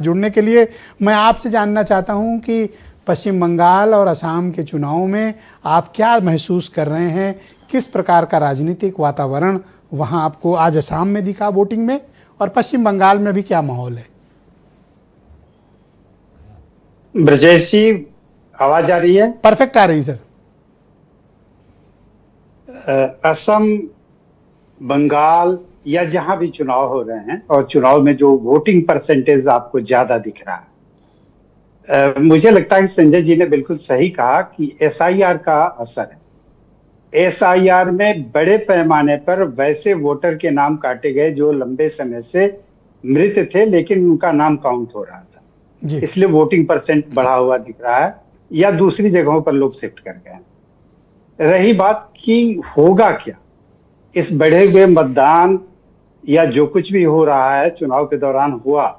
जुड़ने के लिए मैं आपसे जानना चाहता हूं कि पश्चिम बंगाल और असम के चुनाव में आप क्या महसूस कर रहे हैं, किस प्रकार का राजनीतिक वातावरण वहां आपको आज असम में दिखा वोटिंग में, और पश्चिम बंगाल में भी क्या माहौल है? ब्रजेश जी, आवाज आ रही है? परफेक्ट आ रही सर। असम, बंगाल या जहां भी चुनाव हो रहे हैं और चुनाव में जो वोटिंग परसेंटेज आपको ज्यादा दिख रहा है, मुझे लगता है कि संजय जी ने बिल्कुल सही कहा कि एसआईआर का असर है। एसआईआर में बड़े पैमाने पर वैसे वोटर के नाम काटे गए जो लंबे समय से मृत थे, लेकिन उनका नाम काउंट हो रहा था, इसलिए वोटिंग परसेंट बढ़ा हुआ दिख रहा है, या दूसरी जगहों पर लोग शिफ्ट कर गए। रही बात कि होगा क्या, इस बढ़े हुए मतदान या जो कुछ भी हो रहा है चुनाव के दौरान हुआ,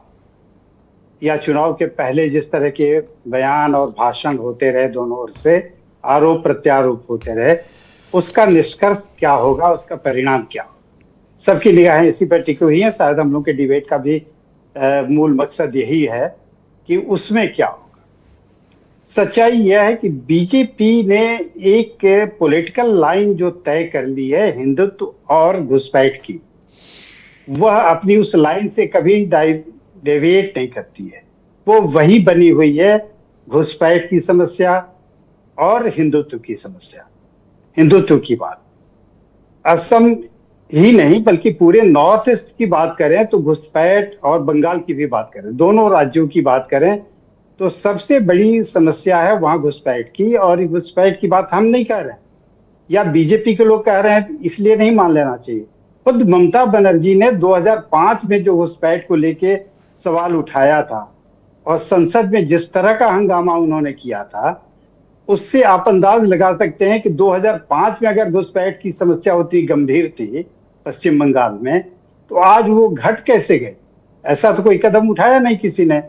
या चुनाव के पहले जिस तरह के बयान और भाषण होते रहे, दोनों ओर से आरोप प्रत्यारोप होते रहे, उसका निष्कर्ष क्या होगा, उसका परिणाम क्या होगा, सबकी निगाहें इसी पर टिकी हुई हैं। शायद हम लोग के डिबेट का भी मूल मकसद यही है कि उसमें क्या होगा। सच्चाई यह है कि बीजेपी ने एक पॉलिटिकल लाइन जो तय कर ली है हिंदुत्व और घुसपैठ की, वह अपनी उस लाइन से कभी डेविएट नहीं करती है। वो वही बनी हुई है, घुसपैठ की समस्या और हिंदुत्व की समस्या। हिंदुत्व की बात असम ही नहीं बल्कि पूरे नॉर्थ ईस्ट की बात करें तो घुसपैठ, और बंगाल की भी बात करें, दोनों राज्यों की बात करें तो सबसे बड़ी समस्या है वहां घुसपैठ की। और घुसपैठ की बात हम नहीं कह रहे हैं या बीजेपी के लोग कह रहे हैं, इसलिए नहीं मान लेना चाहिए। खुद ममता बनर्जी ने 2005 में जो घुसपैठ को लेके सवाल उठाया था और संसद में जिस तरह का हंगामा उन्होंने किया था, उससे आप अंदाज लगा सकते हैं कि 2005 में अगर घुसपैठ की समस्या उतनी गंभीर थी पश्चिम बंगाल में, तो आज वो घट कैसे गए? ऐसा तो कोई कदम उठाया नहीं किसी ने,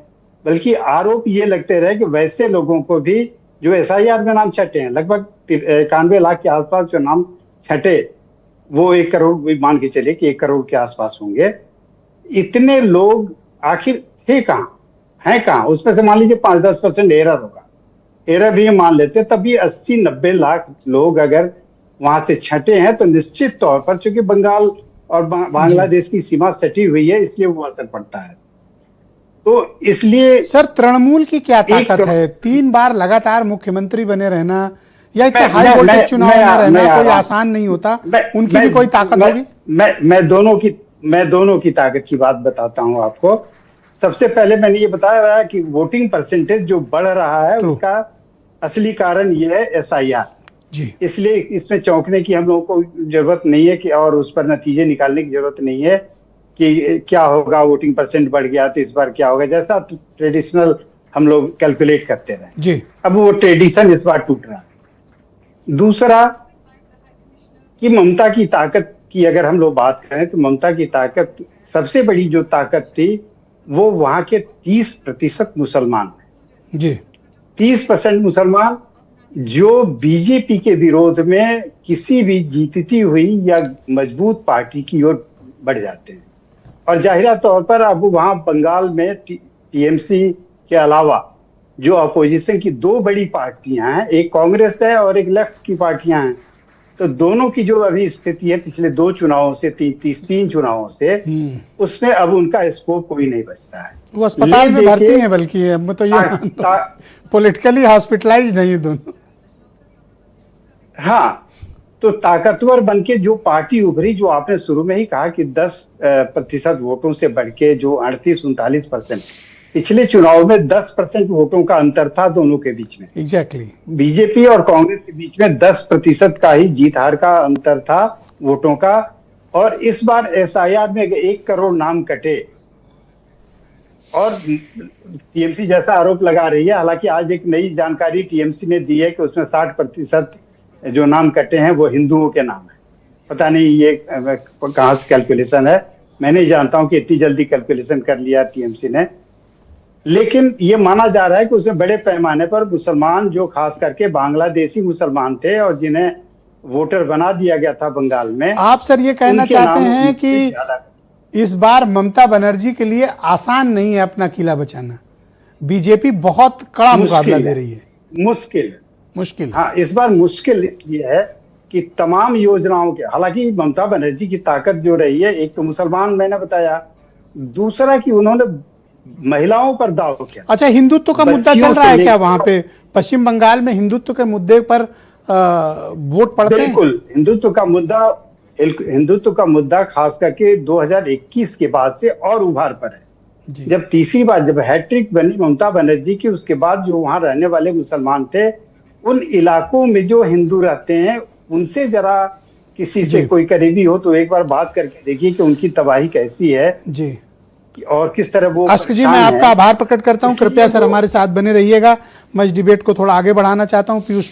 बल्कि आरोप ये लगते रहे कि वैसे लोगों को भी जो एसआईआर में नाम छटे हैं, लगभग 91 लाख के आसपास जो नाम छटे, वो 1 करोड़ भी मान के चले कि 1 करोड़ के आसपास होंगे। इतने लोग आखिर थे कहाँ, हैं कहाँ? उसमें से मान लीजिए 5-10% एरर होगा, एरर भी मान लेते, तब भी 80-90 लाख लोग अगर वहां से छटे हैं तो निश्चित तौर पर, चूंकि बंगाल और बांग्लादेश की सीमा सटी हुई है, इसलिए वो असर पड़ता है। तो इसलिए सर तृणमूल की क्या ताकत है? 3 बार लगातार मुख्यमंत्री बने रहना या इतने हाई वोल्टेज चुनाव में रहना कोई आसान नहीं होता, उनकी भी कोई ताकत होगी। मैं दोनों की ताकत की बात बताता हूं आपको। सबसे पहले मैंने ये बताया कि वोटिंग परसेंटेज जो बढ़ रहा है उसका असली कारण ये है एसआईआर। इसलिए इसमें चौंकने की हम लोगों को जरूरत नहीं है कि, और उस पर नतीजे निकालने की जरूरत नहीं है कि क्या होगा, वोटिंग परसेंट बढ़ गया तो इस बार क्या होगा, जैसा ट्रेडिशनल हम लोग कैलकुलेट करते रहे। अब वो ट्रेडिशन इस बार टूट रहा है। दूसरा कि ममता की ताकत की अगर हम लोग बात करें तो ममता की ताकत, सबसे बड़ी जो ताकत थी वो वहां के 30% मुसलमान हैं। 30% मुसलमान जो बीजेपी के विरोध में किसी भी जीतती हुई या मजबूत पार्टी की ओर बढ़ जाते हैं। और जाहिरा तौर पर अब वहां बंगाल में टीएमसी के अलावा जो अपोजिशन की 2 बड़ी पार्टियां हैं, एक कांग्रेस है और एक लेफ्ट की पार्टियां हैं, तो दोनों की जो अभी स्थिति है पिछले 2 चुनावों से, 3 चुनावों से, उसमें अब उनका स्कोप कोई नहीं बचता है। वो अस्पताल में भर्ती हैं, बल्कि अब तो ये पॉलिटिकली हॉस्पिटलाइज्ड नहीं दोनों। हाँ, तो ताकतवर बनके जो पार्टी उभरी, जो आपने शुरू में ही कहा कि 10% वोटों से बढ़ के जो 38-39%, पिछले चुनाव में 10% वोटों का अंतर था दोनों के बीच में। एग्जैक्टली बीजेपी और कांग्रेस के बीच में 10% का ही जीत हार का अंतर था वोटों का। और इस बार एसआईआर में 1 करोड़ नाम कटे और टीएमसी जैसा आरोप लगा रही है। हालांकि आज एक नई जानकारी टीएमसी ने दी है कि उसमें 60% जो नाम कटे हैं वो हिंदुओं के नाम है। पता नहीं ये कहाँ से कैलकुलेशन है, मैं नहीं जानता हूं कि इतनी जल्दी कैलकुलेशन कर लिया टीएमसी ने। लेकिन ये माना जा रहा है कि उसमें बड़े पैमाने पर मुसलमान, जो खास करके बांग्लादेशी मुसलमान थे और जिन्हें वोटर बना दिया गया था बंगाल में। आप सर ये कहना चाहते हैं कि इस बार ममता बनर्जी के लिए आसान नहीं है अपना किला बचाना। बीजेपी बहुत कड़ा मुकाबला दे रही है। मुश्किल। हाँ, इस बार मुश्किल इसलिए है कि तमाम योजनाओं के, हालांकि ममता बनर्जी की ताकत जो रही है, एक तो मुसलमान मैंने बताया, दूसरा कि उन्होंने महिलाओं पर दाव किया। अच्छा, हिंदुत्व का मुद्दा चल रहा है क्या वहां पे? पश्चिम बंगाल में हिंदुत्व के मुद्दे पर वोट पड़ते हैं? बिल्कुल, हिंदुत्व का मुद्दा खास करके 2021 के बाद से और उभार पर है। जब तीसरी बार जब हैट्रिक बनी ममता बनर्जी की, उसके बाद जो वहां रहने वाले मुसलमान थे, उन इलाकों में जो हिंदू रहते हैं, उनसे जरा किसी से कोई करीबी हो तो एक बार बात करके देखिए कि उनकी तबाही कैसी है जी, और किस तरह वो। अश्क जी, मैं आपका आभार प्रकट करता हूं। कृपया सर हमारे साथ बने रहिएगा। मैं इस डिबेट को थोड़ा आगे बढ़ाना चाहता हूं। पीयूष